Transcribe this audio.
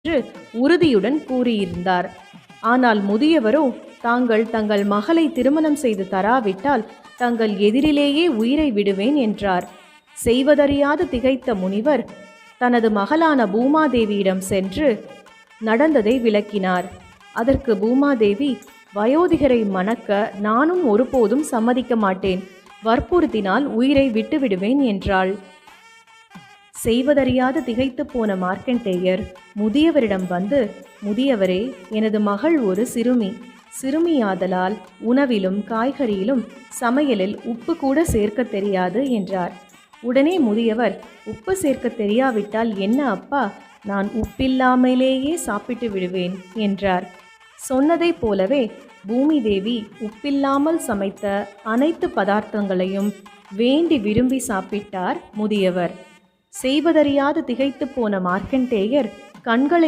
என்று உறுதியுடன் கூறியிருந்தார். ஆனால் முதியவரோ தங்கள் மகளை திருமணம் செய்து தராவிட்டால் தங்கள் எதிரிலேயே உயிரை விடுவேன் என்றார். செய்வதறியாது திகைத்த முனிவர் தனது மகளான பூமாதேவியிடம் சென்று நடந்ததை விளக்கினார். அதற்கு பூமாதேவி, வயோதிகரை மணக்க நானும் ஒருபோதும் சம்மதிக்க மாட்டேன், வற்புறுத்தினால் உயிரை விட்டுவிடுவேன் என்றாள். செய்வதறியாது திகைத்து போன மார்க்கண்டேயர் முதியவரிடம் வந்து, முதியவரே, எனது மகள் ஒரு சிறுமியாதலால் உணவிலும் காய்கறியிலும் சமையலில் உப்பு கூட சேர்க்க தெரியாது என்றார். உடனே முதியவர், உப்பு சேர்க்க தெரியாவிட்டால் என்ன அப்பா, நான் உப்பில்லாமலேயே சாப்பிட்டு விடுவேன் என்றார். சொன்னதைப் போலவே பூமி தேவி உப்பில்லாமல் சமைத்த அனைத்து பதார்த்தங்களையும் வேண்டி விரும்பி சாப்பிட்டார் முதியவர். செய்வதறியாது திகைத்து போன மார்க்கண்டேயர் கண்களை